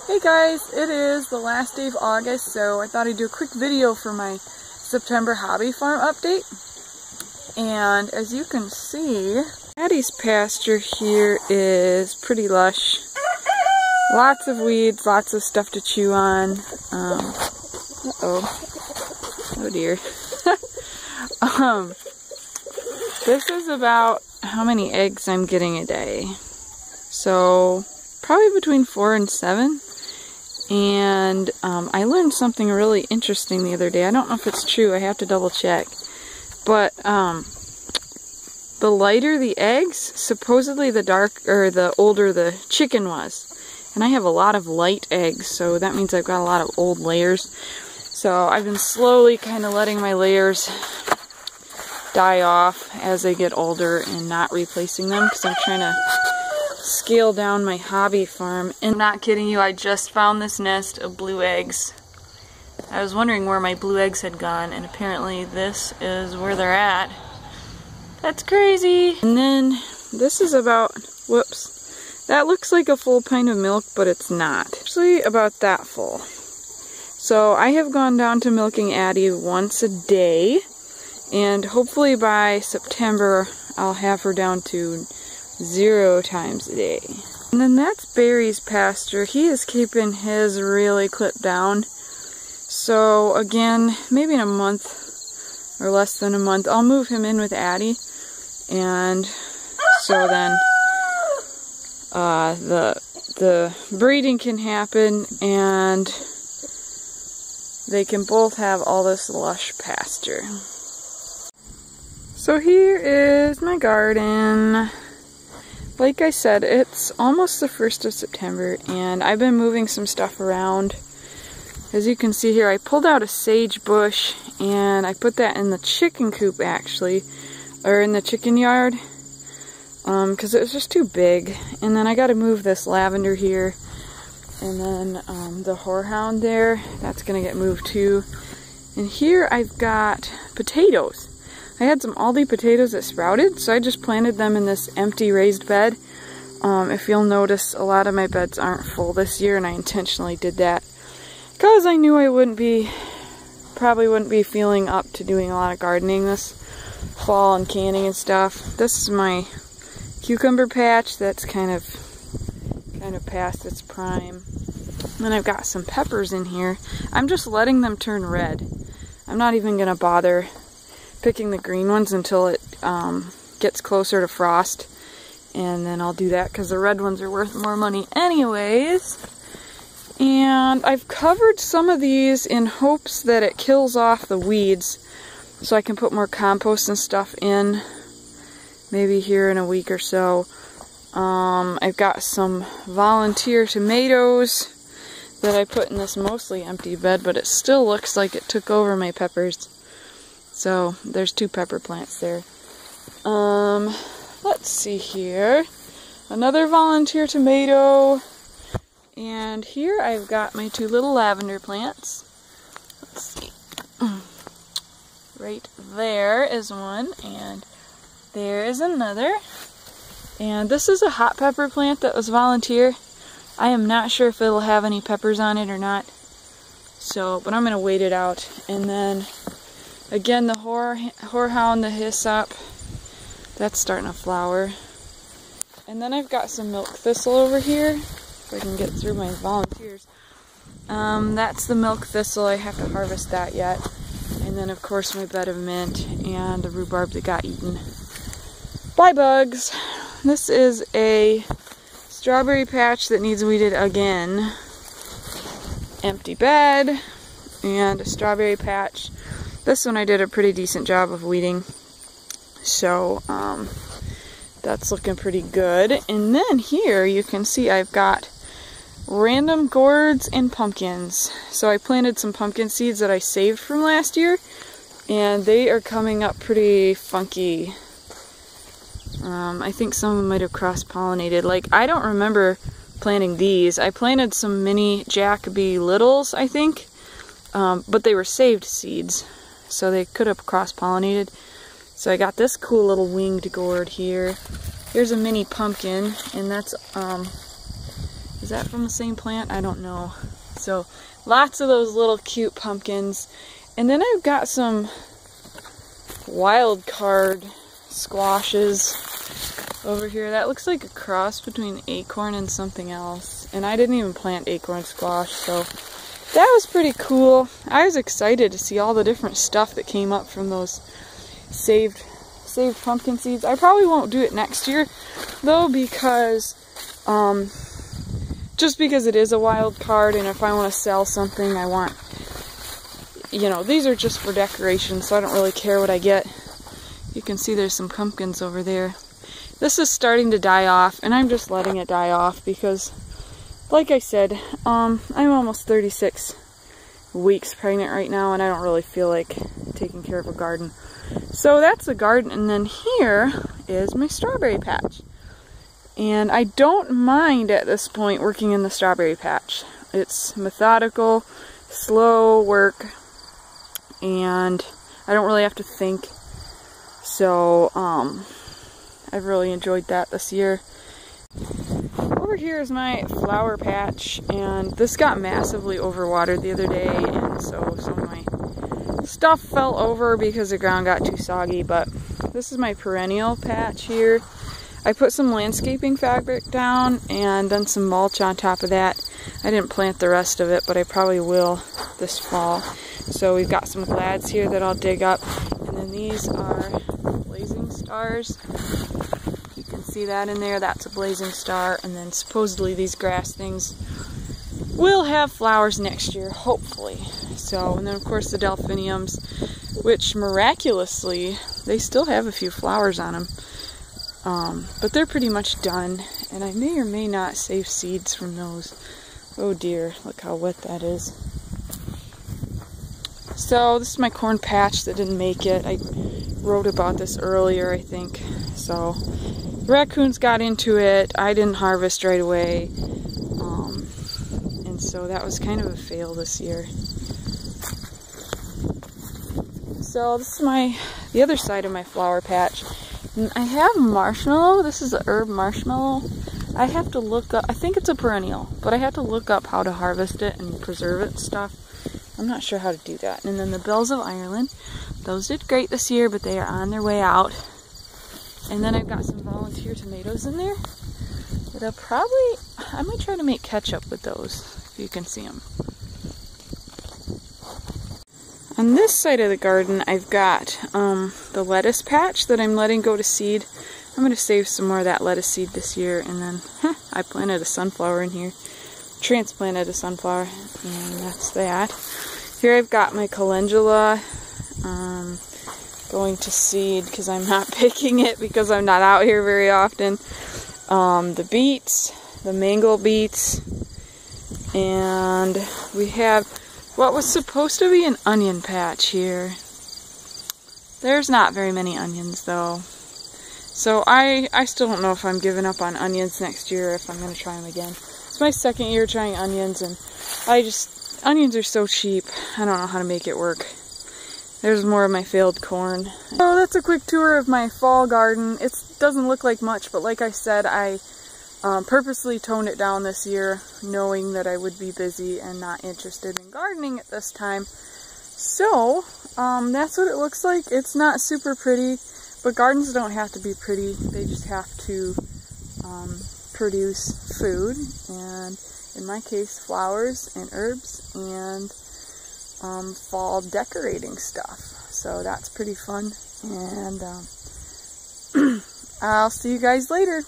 Hey guys, it is the last day of August, so I thought I'd do a quick video for my September hobby farm update. And as you can see, Addie's pasture here is pretty lush. Lots of weeds, lots of stuff to chew on. Oh dear. This is about how many eggs I'm getting a day. So probably between 4 and 7. And I learned something really interesting the other day. I don't know if it's true, I have to double check. But the lighter the eggs, supposedly the older the chicken was. And I have a lot of light eggs, so that means I've got a lot of old layers. So I've been slowly kind of letting my layers die off as they get older and not replacing them, because I'm trying to scale down my hobby farm. And I'm not kidding you, I just found this nest of blue eggs. I was wondering where my blue eggs had gone, and apparently this is where they're at. That's crazy. And then this is about, whoops, that looks like a full pint of milk, but it's not. Actually about that full. So I have gone down to milking Addie once a day, and hopefully by September I'll have her down to 0 times a day. And then that's Barry's pasture. He is keeping his really clipped down. So again, maybe in a month or less than a month, I'll move him in with Addie. And so then the breeding can happen and they can both have all this lush pasture. So here is my garden. Like I said, it's almost the 1st of September, and I've been moving some stuff around. As you can see here, I pulled out a sage bush, and I put that in the chicken coop actually, or in the chicken yard, because it was just too big. And then I got to move this lavender here, and then the horehound there, that's going to get moved too. And here I've got potatoes. I had some Aldi potatoes that sprouted, so I just planted them in this empty raised bed. If you'll notice, a lot of my beds aren't full this year, and I intentionally did that because I knew I probably wouldn't be feeling up to doing a lot of gardening this fall and canning and stuff. This is my cucumber patch that's kind of past its prime. And then I've got some peppers in here. I'm just letting them turn red. I'm not even gonna bother picking the green ones until it gets closer to frost, and then I'll do that because the red ones are worth more money anyways. And I've covered some of these in hopes that it kills off the weeds so I can put more compost and stuff in maybe here in a week or so. I've got some volunteer tomatoes that I put in this mostly empty bed, but it still looks like it took over my peppers. So there's 2 pepper plants there. Let's see here. Another volunteer tomato. And here I've got my 2 little lavender plants. Let's see. Right there is one, and there is another. And this is a hot pepper plant that was volunteer. I am not sure if it'll have any peppers on it or not. So, but I'm gonna wait it out. And then again, the horehound, the hyssop, that's starting to flower. And then I've got some milk thistle over here, if I can get through my volunteers. That's the milk thistle, I have to harvest that yet. And then of course my bed of mint and the rhubarb that got eaten by bugs. This is a strawberry patch that needs weeded again. Empty bed and a strawberry patch. This one I did a pretty decent job of weeding, so that's looking pretty good. And then here you can see I've got random gourds and pumpkins. So I planted some pumpkin seeds that I saved from last year, and they are coming up pretty funky. I think some of them might have cross-pollinated. Like, I don't remember planting these. I planted some mini Jacoby Littles, I think, but they were saved seeds, so they could have cross-pollinated. So I got this cool little winged gourd here. Here's a mini pumpkin, and that's Is that from the same plant? I don't know. So lots of those little cute pumpkins. And then I've got some wild card squashes over here. That looks like a cross between acorn and something else. And I didn't even plant acorn squash, so that was pretty cool. I was excited to see all the different stuff that came up from those saved pumpkin seeds. I probably won't do it next year though, because just because it is a wild card, and if I want to sell something, I want, you know, these are just for decoration, so I don't really care what I get. You can see there's some pumpkins over there. This is starting to die off, and I'm just letting it die off because, like I said, I'm almost 36 weeks pregnant right now, and I don't really feel like taking care of a garden. So that's the garden, and then here is my strawberry patch. And I don't mind at this point working in the strawberry patch. It's methodical, slow work, and I don't really have to think. So, I've really enjoyed that this year. Over here is my flower patch, and this got massively overwatered the other day, and so some of my stuff fell over because the ground got too soggy, but this is my perennial patch here. I put some landscaping fabric down and then some mulch on top of that. I didn't plant the rest of it, but I probably will this fall. So we've got some glads here that I'll dig up, and then these are blazing stars. You can see that in there, that's a blazing star, and then supposedly these grass things will have flowers next year, hopefully. So, and then of course the delphiniums, which miraculously, they still have a few flowers on them. But they're pretty much done, and I may or may not save seeds from those. Oh dear, look how wet that is. So this is my corn patch that didn't make it. I wrote about this earlier, I think. So the raccoons got into it. I didn't harvest right away, and so that was kind of a fail this year. So this is the other side of my flower patch. And I have marshmallow. This is a herb marshmallow. I have to look up, I think it's a perennial, but I have to look up how to harvest it and preserve it and stuff. I'm not sure how to do that. And then the bells of Ireland, those did great this year, but they are on their way out. And then I've got some volunteer tomatoes in there that I might try to make ketchup with those, if you can see them. On this side of the garden, I've got the lettuce patch that I'm letting go to seed. I'm going to save some more of that lettuce seed this year, and then I planted a sunflower in here. Transplanted a sunflower, and that's that. Here I've got my calendula going to seed because I'm not picking it because I'm not out here very often. The beets, the mango beets, and we have what was supposed to be an onion patch here. There's not very many onions though. So I still don't know if I'm giving up on onions next year or if I'm going to try them again. It's my second year trying onions, and onions are so cheap. I don't know how to make it work. There's more of my failed corn. So that's a quick tour of my fall garden. It doesn't look like much, but like I said, I purposely toned it down this year, knowing that I would be busy and not interested in gardening at this time. So, that's what it looks like. It's not super pretty, but gardens don't have to be pretty. They just have to produce food, and in my case, flowers and herbs and fall decorating stuff. So that's pretty fun, and I'll see you guys later.